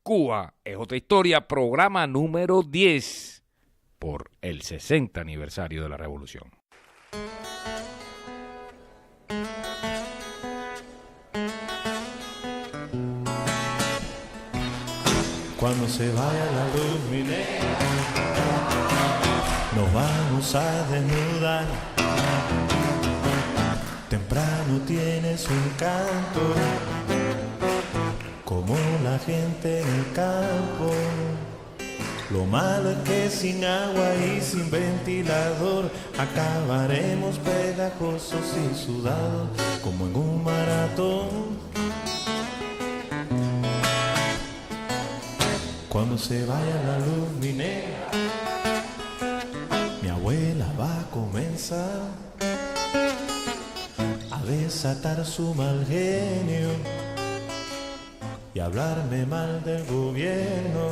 Cuba es otra historia, programa número 10 por el 60 aniversario de la Revolución. Cuando se vaya la luz minera, nos vamos a desnudar. Temprano tienes un canto, como la gente en el campo. Lo malo es que sin agua y sin ventilador acabaremos pegajosos y sudados como en un maratón. Cuando se vaya la luz minera, mi abuela va a comenzar a desatar su mal genio y hablarme mal del gobierno.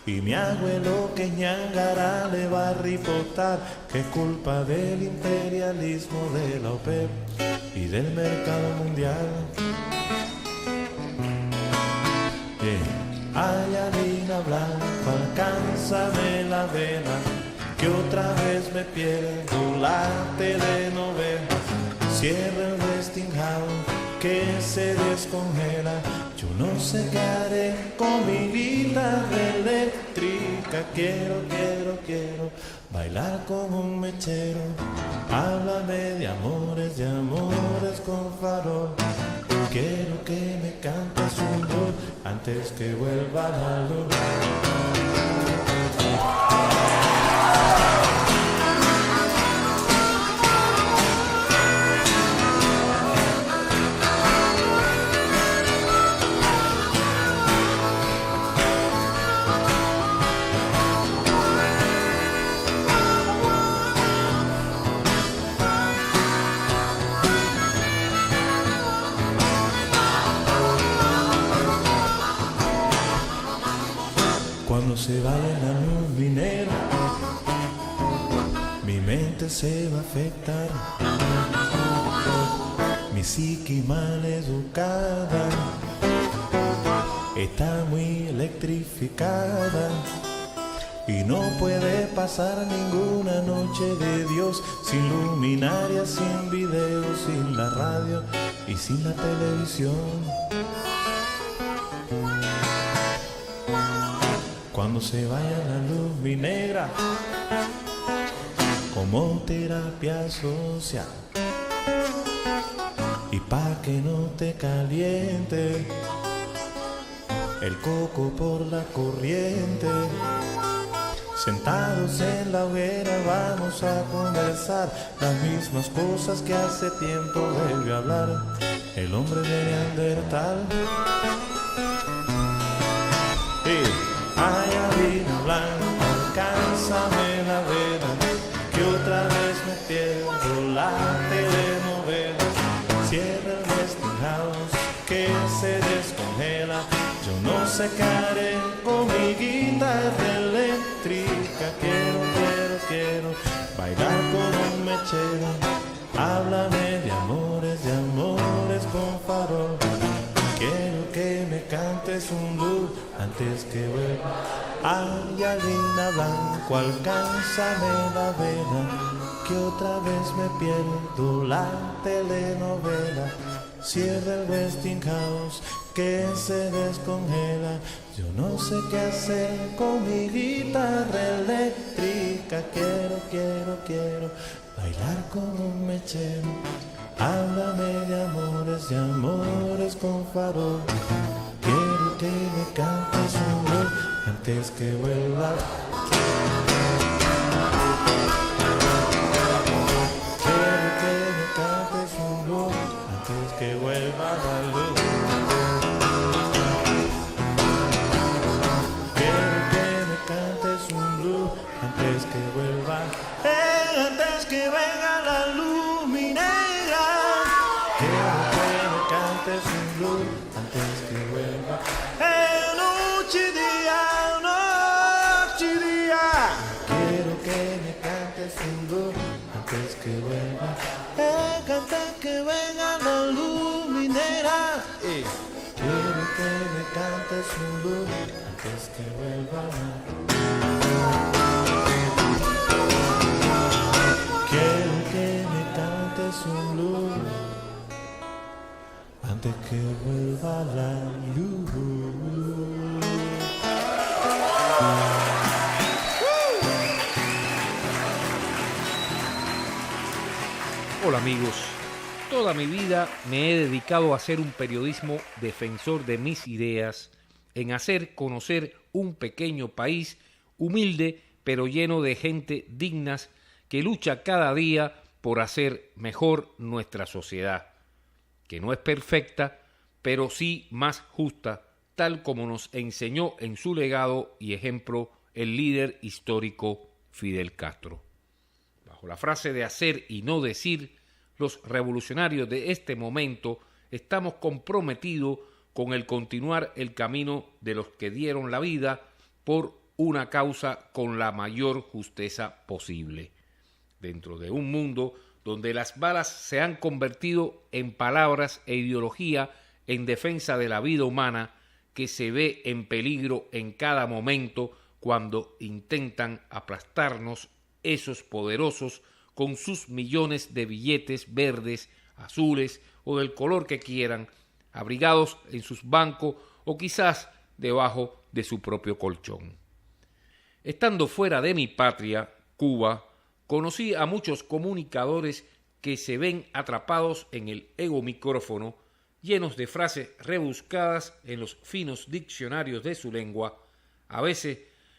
Y mi abuelo que ñangara le va a ripotar que es culpa del imperialismo de la OPEP y del mercado mundial. Ay, harina blanca, alcánzame la vena, que otra vez me pierdo la telenovela. Cierra el Westinghouse que se descongela. Yo no sé qué haré con mi guitarra eléctrica. Quiero bailar con un mechero. Háblame de amores con farol. Quiero que me cantes un blues antes que vuelva la luz. Cuando se vaya la luz minera, mi mente se va a afectar. Mi psique mal educada está muy electrificada y no puede pasar ninguna noche de Dios sin luminarias, sin video, sin la radio y sin la televisión. Cuando se vaya la luz minera, como terapia social, y pa' que no te caliente el coco por la corriente, sentados en la hoguera vamos a conversar las mismas cosas que hace tiempo volvió a hablar el hombre de Neandertal. Ay, harina blanca, alcánzame la vela, que otra vez me pierdo la telenovela. Cierra el Westinghouse que se descongela. Yo no sé qué haré con mi guitarra eléctrica. Quiero bailar con un mechero. Háblame de amores con farol. Quiero que me cantes un blues antes que vuelva. Ay, harina blanca, alcánzame la vela, que otra vez me pierdo la telenovela. Cierra el Westinghouse que se descongela. Yo no sé qué hacer con mi guitarra eléctrica. Quiero bailar con un mechero. Háblame de amores con farol. Quiero que me cantes un blues antes que vuelva. Quiero que me cantes un blues antes que vuelva la luz. Quiero que me cantes un blues antes que vuelva. Antes que venga la luz minera. Quiero que me cantes un blues antes que vuelva. Noche y día, noche y día. un blues antes que vuelva la. Quiero que me cantes un blues antes que vuelva la luz. Hola amigos, toda mi vida me he dedicado a hacer un periodismo defensor de mis ideas, en hacer conocer un pequeño país humilde pero lleno de gente dignas que lucha cada día por hacer mejor nuestra sociedad, que no es perfecta, pero sí más justa, tal como nos enseñó en su legado y ejemplo el líder histórico Fidel Castro. Bajo la frase de hacer y no decir, los revolucionarios de este momento estamos comprometidos con el continuar el camino de los que dieron la vida por una causa con la mayor justeza posible. Dentro de un mundo donde las balas se han convertido en palabras e ideología en defensa de la vida humana que se ve en peligro en cada momento cuando intentan aplastarnos esos poderosos con sus millones de billetes verdes, azules o del color que quieran, abrigados en sus bancos o quizás debajo de su propio colchón. Estando fuera de mi patria, Cuba, conocí a muchos comunicadores que se ven atrapados en el ego micrófono, llenos de frases rebuscadas en los finos diccionarios de su lengua, a veces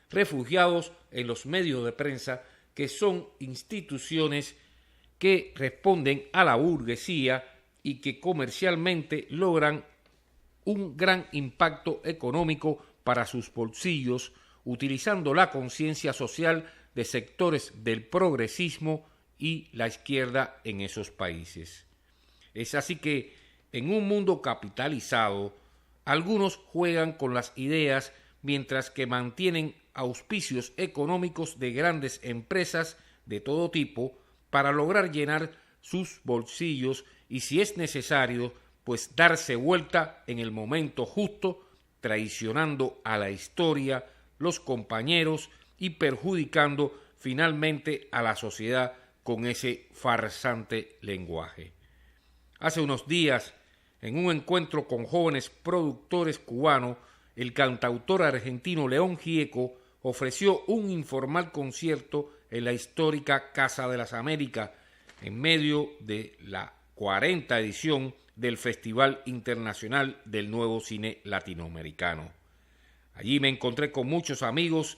refugiados en los medios de prensa que son instituciones que responden a la burguesía y que comercialmente logran un gran impacto económico para sus bolsillos, utilizando la conciencia social de sectores del progresismo y la izquierda en esos países. Es así que, en un mundo capitalizado, algunos juegan con las ideas mientras que mantienen auspicios económicos de grandes empresas de todo tipo para lograr llenar sus bolsillos y, si es necesario, pues darse vuelta en el momento justo, traicionando a la historia, los compañeros y perjudicando finalmente a la sociedad con ese farsante lenguaje. Hace unos días, en un encuentro con jóvenes productores cubanos, el cantautor argentino León Gieco ofreció un informal concierto en la histórica Casa de las Américas en medio de la 40ª edición del Festival Internacional del Nuevo Cine Latinoamericano. Allí me encontré con muchos amigos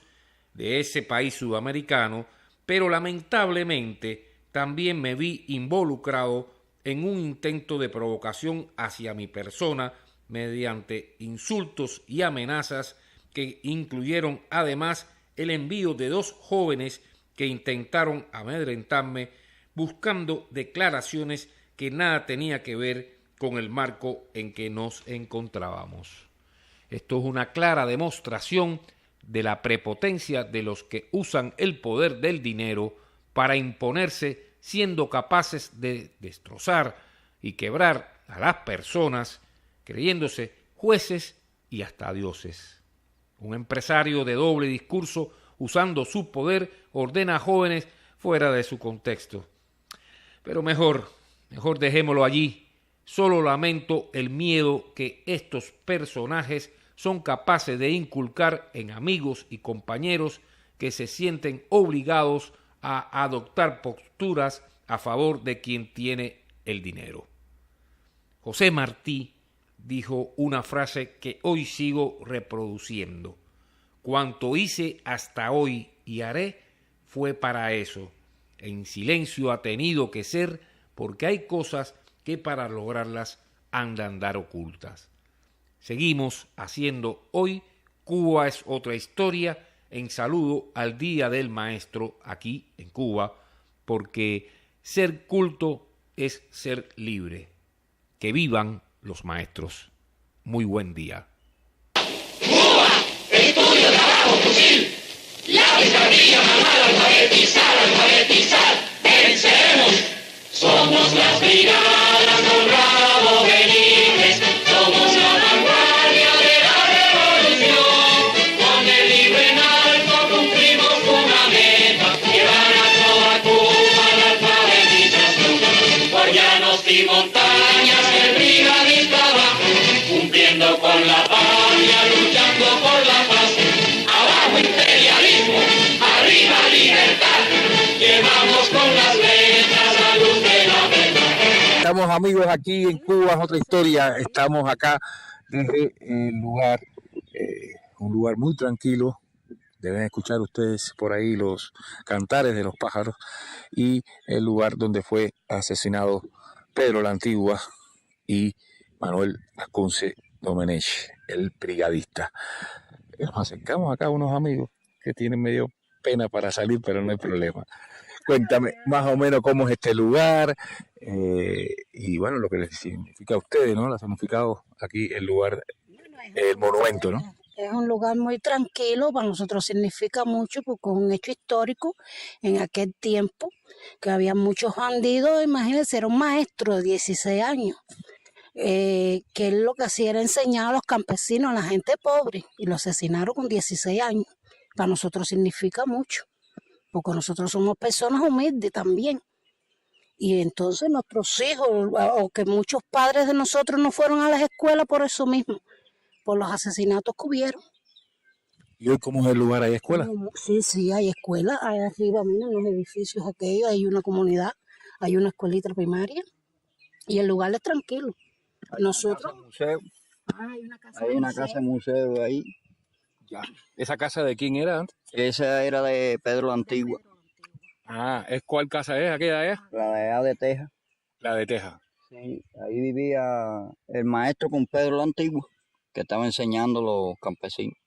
de ese país sudamericano, pero lamentablemente también me vi involucrado en un intento de provocación hacia mi persona mediante insultos y amenazas que incluyeron además el envío de 2 jóvenes que intentaron amedrentarme buscando declaraciones que nada tenía que ver con el marco en que nos encontrábamos. Esto es una clara demostración de la prepotencia de los que usan el poder del dinero para imponerse, siendo capaces de destrozar y quebrar a las personas, creyéndose jueces y hasta dioses. Un empresario de doble discurso, usando su poder, ordena a jóvenes fuera de su contexto. Pero mejor dejémoslo allí. Solo lamento el miedo que estos personajes son capaces de inculcar en amigos y compañeros que se sienten obligados a adoptar posturas a favor de quien tiene el dinero. José Martí dijo una frase que hoy sigo reproduciendo: cuanto hice hasta hoy y haré fue para eso. En silencio ha tenido que ser, porque hay cosas que para lograrlas han de andar ocultas. Seguimos haciendo hoy Cuba es otra historia, en saludo al Día del Maestro aquí en Cuba, porque ser culto es ser libre. Que vivan los maestros. Muy buen día. Cuba, estudio, trabajo, fusil. La picardía, mamá, alfabetizar, venceremos. Somos las brigadas con rabo benítez, somos la vanguardia de la revolución. unos amigos aquí en Cuba, es otra historia. Estamos acá desde el lugar, un lugar muy tranquilo. Deben escuchar ustedes por ahí los cantares de los pájaros y el lugar donde fue asesinado Pedro la Antigua y Manuel Ascunce Domenech, el brigadista. Nos acercamos acá a unos amigos que tienen medio pena para salir, pero no hay problema. Cuéntame más o menos cómo es este lugar y bueno, lo que les significa a ustedes, ¿no? Le ha significado aquí el lugar, el monumento, ¿no? Es un lugar muy tranquilo, para nosotros significa mucho porque es un hecho histórico en aquel tiempo, que había muchos bandidos. Imagínense, era un maestro de 16 años, que él lo que hacía era enseñar a los campesinos, a la gente pobre, y lo asesinaron con 16 años. Para nosotros significa mucho, porque nosotros somos personas humildes también. Y entonces nuestros hijos, o que muchos padres de nosotros no fueron a las escuelas por eso mismo, por los asesinatos que hubieron. ¿Y hoy cómo es el lugar? ¿Hay escuela? Sí, hay escuela. Ahí arriba, miren los edificios aquellos, hay una comunidad, hay una escuelita primaria y el lugar es tranquilo. Nosotros... Hay una casa museo ahí. Ya. ¿Esa casa de quién era antes? Esa era de Pedro la Antigua. ¿Cuál casa es? ¿Aquella de allá? La de allá de Texas. La de Texas. Sí, ahí vivía el maestro con Pedro la Antigua, que estaba enseñando a los campesinos.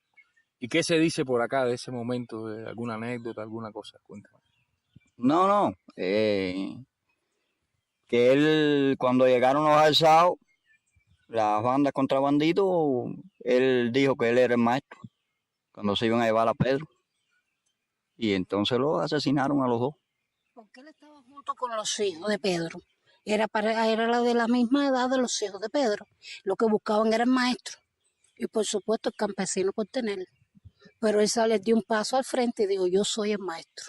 ¿Y qué se dice por acá de ese momento? ¿Alguna anécdota, alguna cosa? Cuéntame. No, que él, cuando llegaron los alzados, las bandas contra bandidos, él dijo que él era el maestro, cuando se iban a llevar a Pedro. Y entonces los asesinaron a los dos. Porque él estaba junto con los hijos de Pedro. Era la de la misma edad de los hijos de Pedro. Lo que buscaban era el maestro. Y por supuesto el campesino por tenerlo. Pero él les dio un paso al frente y dijo, yo soy el maestro.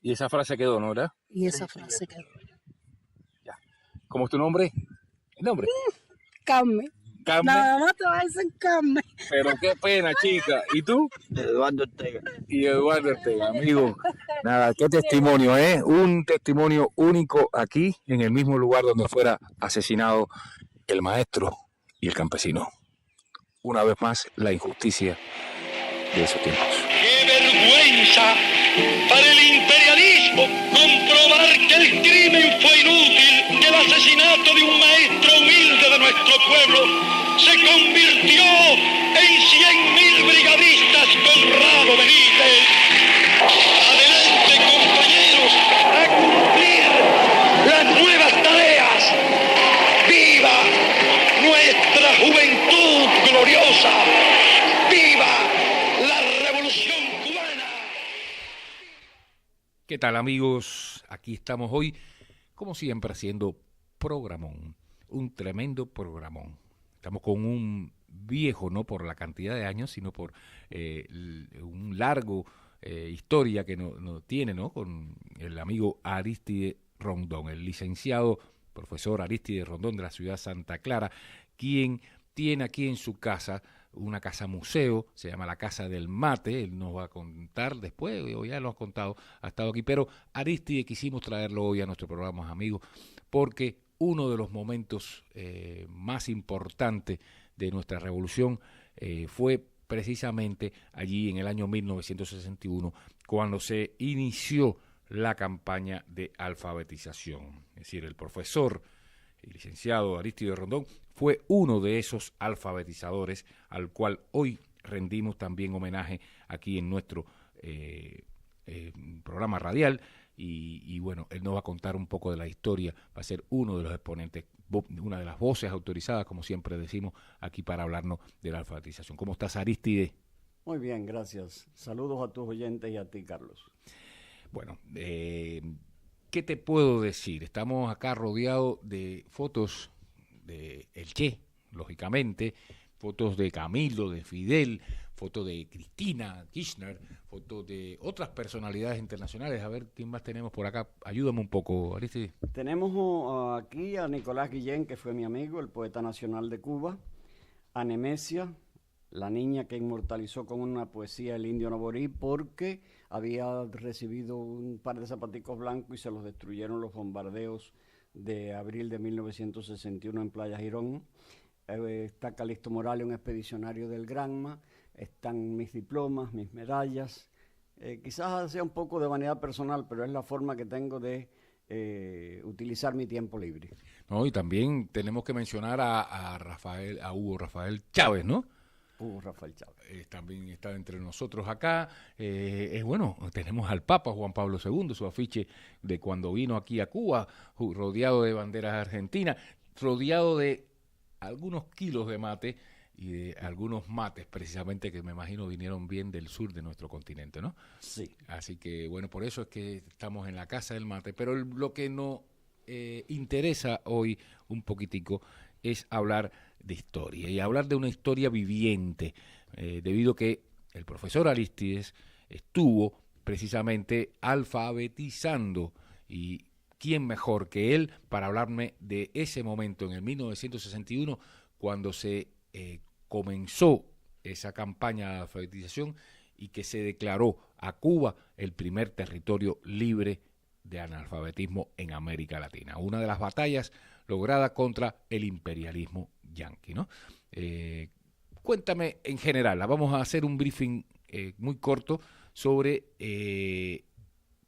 Y esa frase quedó, ¿no, verdad? Y esa frase quedó. Ya. ¿Cómo es tu nombre? ¿El nombre? Carmen. Carmen. Nada más te va a decir Carmen. Pero qué pena, chica. ¿Y tú? Eduardo Ortega. Y Eduardo Ortega, amigo. Nada, qué testimonio, ¿eh? Un testimonio único aquí, en el mismo lugar donde fuera asesinado el maestro y el campesino. Una vez más, la injusticia de esos tiempos. ¡Qué vergüenza para el imperialismo comprobar que el crimen fue inútil, que el asesinato de un maestro humilde de nuestro pueblo se convirtió en 100.000 brigadistas con Rabo Benítez! ¡Adelante, compañeros, a cumplir las nuevas tareas! ¡Viva nuestra juventud gloriosa! ¡Viva la revolución cubana! ¿Qué tal, amigos? Aquí estamos hoy, como siempre, haciendo programón, un tremendo programón. Estamos con un viejo, no por la cantidad de años, sino por un largo historia que no tiene, ¿no? Con el amigo Aristide Rondón, el licenciado profesor Aristide Rondón de la ciudad de Santa Clara, quien tiene aquí en su casa una casa museo, se llama la Casa del Mate. Él nos va a contar después, o ya lo ha contado, ha estado aquí, pero Aristide quisimos traerlo hoy a nuestro programa, amigos, porque uno de los momentos más importantes de nuestra revolución fue precisamente allí en el año 1961, cuando se inició la campaña de alfabetización. Es decir, el profesor, el licenciado Aristide Rondón, fue uno de esos alfabetizadores al cual hoy rendimos también homenaje aquí en nuestro programa radial. Y bueno, él nos va a contar un poco de la historia, va a ser uno de los exponentes, una de las voces autorizadas, como siempre decimos, aquí para hablarnos de la alfabetización. ¿Cómo estás, Aristide? Muy bien, gracias. Saludos a tus oyentes y a ti, Carlos. Bueno, ¿qué te puedo decir? Estamos acá rodeados de fotos de El Che, lógicamente, fotos de Camilo, de Fidel, fotos de Cristina Kirchner, fotos de otras personalidades internacionales. A ver, ¿quién más tenemos por acá? Ayúdame un poco, Aristide. Tenemos aquí a Nicolás Guillén, que fue mi amigo, el poeta nacional de Cuba, a Nemesia, la niña que inmortalizó con una poesía el indio Naborí porque había recibido un par de zapaticos blancos y se los destruyeron los bombardeos de abril de 1961 en Playa Girón. Está Calixto Morales, un expedicionario del Granma. Están mis diplomas, mis medallas. Quizás sea un poco de vanidad personal, pero es la forma que tengo de utilizar mi tiempo libre. No, y también tenemos que mencionar a Hugo Rafael Chávez, ¿no? Hugo Rafael Chávez. También está entre nosotros acá. Bueno, tenemos al Papa Juan Pablo II, su afiche de cuando vino aquí a Cuba, rodeado de banderas argentinas, rodeado de algunos kilos de mate y de algunos mates, precisamente, que me imagino vinieron bien del sur de nuestro continente, ¿no? Sí. Así que, bueno, por eso es que estamos en la Casa del Mate. Pero lo que nos interesa hoy un poquitico es hablar de historia, y hablar de una historia viviente, debido a que el profesor Arístides estuvo precisamente alfabetizando, y quién mejor que él para hablarme de ese momento en el 1961, cuando se comenzó esa campaña de alfabetización y que se declaró a Cuba el primer territorio libre de analfabetismo en América Latina. Una de las batallas lograda contra el imperialismo yanqui, ¿no? Cuéntame en general, vamos a hacer un briefing muy corto sobre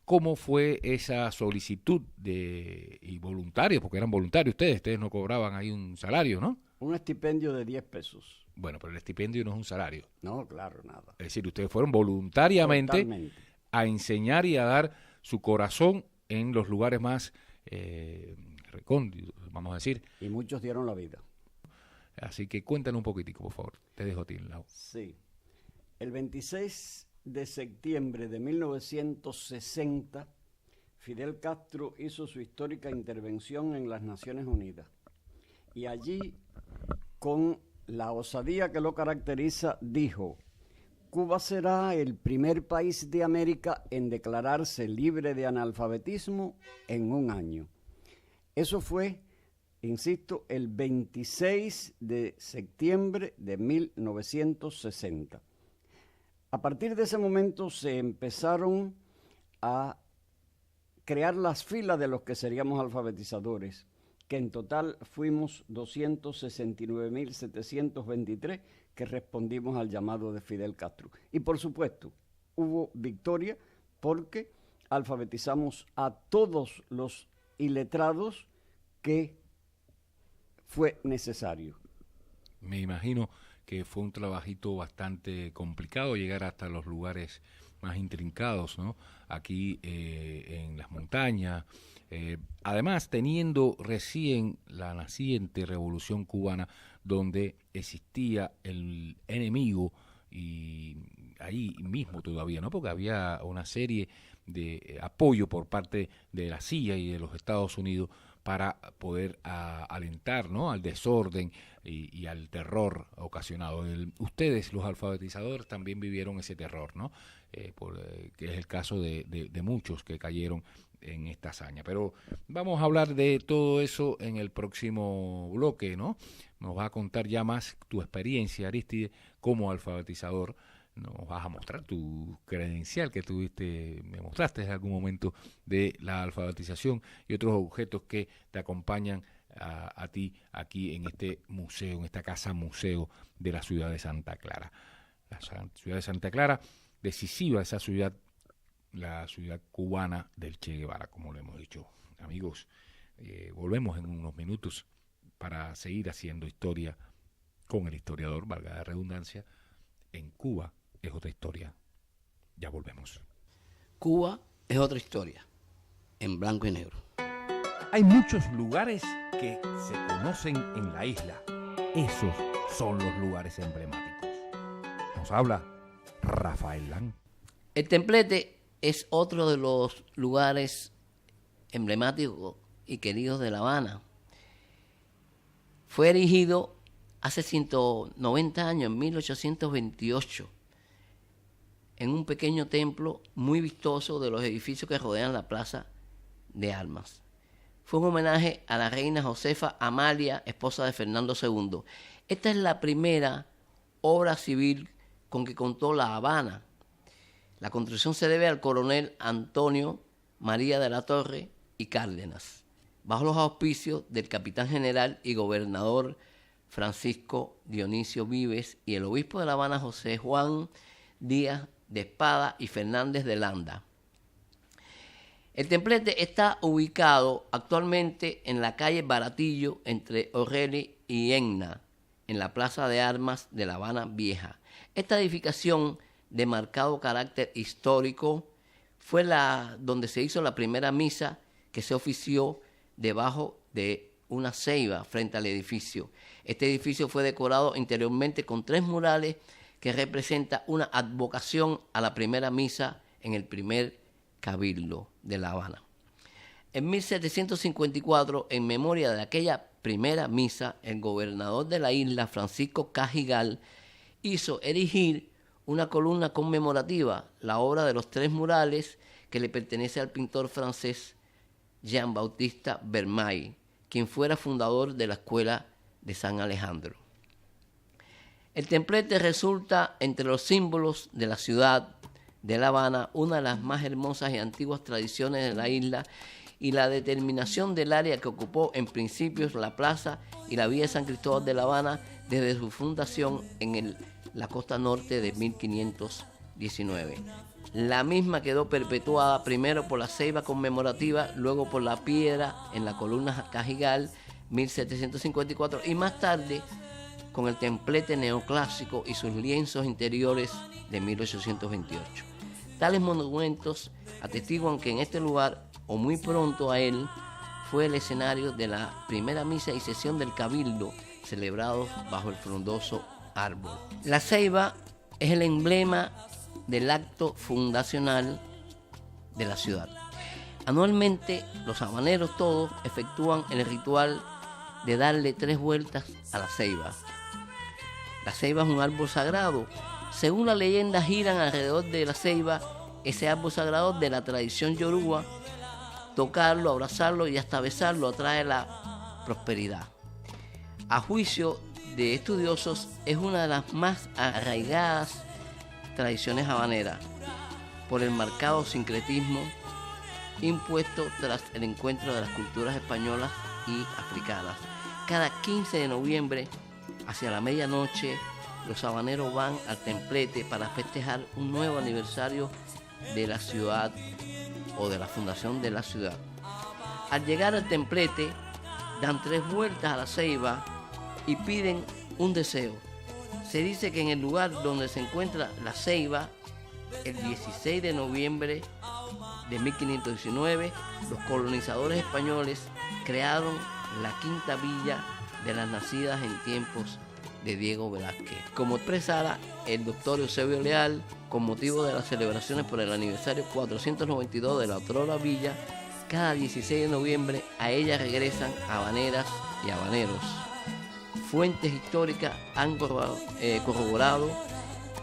cómo fue esa solicitud y voluntarios, porque eran voluntarios ustedes no cobraban ahí un salario, ¿no? Un estipendio de 10 pesos. Bueno, pero el estipendio no es un salario. No, claro, nada. Es decir, ustedes fueron voluntariamente Totalmente a enseñar y a dar su corazón en los lugares más recónditos, vamos a decir. Y muchos dieron la vida. Así que cuéntanos un poquitico, por favor. Te dejo a ti, Lau. Sí. El 26 de septiembre de 1960, Fidel Castro hizo su histórica intervención en las Naciones Unidas. Y allí, con la osadía que lo caracteriza, dijo: Cuba será el primer país de América en declararse libre de analfabetismo en un año. Eso fue, insisto, el 26 de septiembre de 1960. A partir de ese momento se empezaron a crear las filas de los que seríamos alfabetizadores, que en total fuimos 269.723 que respondimos al llamado de Fidel Castro. Y por supuesto, hubo victoria porque alfabetizamos a todos los iletrados que fue necesario. Me imagino que fue un trabajito bastante complicado llegar hasta los lugares más intrincados, ¿no? Aquí en las montañas. Además, teniendo recién la naciente Revolución Cubana, donde existía el enemigo, y ahí mismo todavía, ¿no? Porque había una serie de apoyo por parte de la CIA y de los Estados Unidos para poder alentar, ¿no?, al desorden y al terror ocasionado. Ustedes, los alfabetizadores, también vivieron ese terror, ¿no? Que es el caso de muchos que cayeron en esta hazaña. Pero vamos a hablar de todo eso en el próximo bloque, ¿no? Nos vas a contar ya más tu experiencia, Arístides, como alfabetizador. Nos vas a mostrar tu credencial que me mostraste en algún momento de la alfabetización, y otros objetos que te acompañan a ti aquí en este museo, en esta casa museo de la ciudad de Santa Clara. La ciudad de Santa Clara, decisiva esa ciudad, la ciudad cubana del Che Guevara, como lo hemos dicho. Amigos, volvemos en unos minutos para seguir haciendo historia con el historiador, valga la redundancia. En Cuba es otra historia. Ya volvemos. Cuba es otra historia, en blanco y negro. Hay muchos lugares que se conocen en la isla. Esos son los lugares emblemáticos. Nos habla Rafael Lan. El Templete es otro de los lugares emblemáticos y queridos de La Habana. Fue erigido hace 190 años, en 1828, en un pequeño templo muy vistoso de los edificios que rodean la Plaza de Armas. Fue un homenaje a la reina Josefa Amalia, esposa de Fernando II. Esta es la primera obra civil con que contó La Habana. La construcción se debe al coronel Antonio María de la Torre y Cárdenas. bajo los auspicios del capitán general y gobernador Francisco Dionisio Vives y el obispo de La Habana José Juan Díaz de Espada y Fernández de Landa. El templete está ubicado actualmente en la calle Baratillo entre O'Reilly y Enna, en la Plaza de Armas de La Habana Vieja. Esta edificación de marcado carácter histórico fue donde se hizo la primera misa que se ofició debajo de una ceiba frente al edificio. Este edificio fue decorado interiormente con 3 murales que representan una advocación a la primera misa en el primer cabildo de La Habana. En 1754, en memoria de aquella primera misa, el gobernador de la isla, Francisco Cajigal, hizo erigir una columna conmemorativa, la obra de los 3 murales que le pertenece al pintor francés Jean-Baptiste Vermeil, quien fuera fundador de la Escuela de San Alejandro. El templete resulta entre los símbolos de la ciudad de La Habana, una de las más hermosas y antiguas tradiciones de la isla, y la determinación del área que ocupó en principios la plaza y la vía de San Cristóbal de La Habana desde su fundación en la costa norte de 1519. La misma quedó perpetuada primero por la ceiba conmemorativa, luego por la piedra en la columna Cajigal, 1754, y más tarde con el templete neoclásico y sus lienzos interiores de 1828. Tales monumentos atestiguan que en este lugar, o muy pronto a él, fue el escenario de la primera misa y sesión del cabildo celebrados bajo el frondoso árbol. La ceiba es el emblema del acto fundacional de la ciudad. Anualmente, los habaneros todos efectúan el ritual de darle 3 vueltas a la ceiba. La ceiba es un árbol sagrado. Según la leyenda, giran alrededor de la ceiba, ese árbol sagrado de la tradición yoruba. Tocarlo, abrazarlo y hasta besarlo atrae la prosperidad. A juicio de estudiosos, es una de las más arraigadas tradiciones habaneras por el marcado sincretismo impuesto tras el encuentro de las culturas españolas y africanas. Cada 15 de noviembre, hacia la medianoche, los habaneros van al templete para festejar un nuevo aniversario de la ciudad o de la fundación de la ciudad. Al llegar al templete, dan 3 vueltas a la ceiba y piden un deseo. Se dice que en el lugar donde se encuentra la ceiba, el 16 de noviembre de 1519, los colonizadores españoles crearon la quinta villa de las nacidas en tiempos de Diego Velázquez. Como expresara el doctor Eusebio Leal, con motivo de las celebraciones por el aniversario 492 de la otrora villa, cada 16 de noviembre a ella regresan habaneras y habaneros. Fuentes históricas han corroborado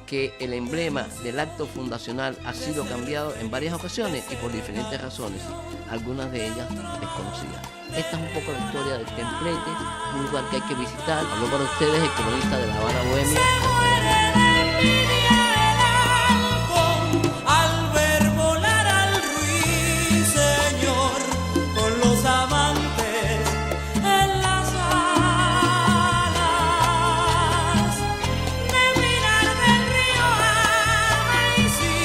que el emblema del acto fundacional ha sido cambiado en varias ocasiones y por diferentes razones, algunas de ellas desconocidas. Esta es un poco la historia del templete, un lugar que hay que visitar. Habló para ustedes el cronista de La Habana Bohemia. Al ver volar al ruiseñor con los amantes en las alas, de mirar del río Amanecí,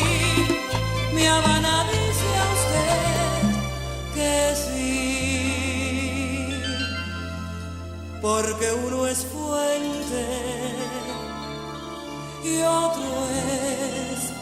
mi Habana dice a usted que sí, porque uno es fuente y otro es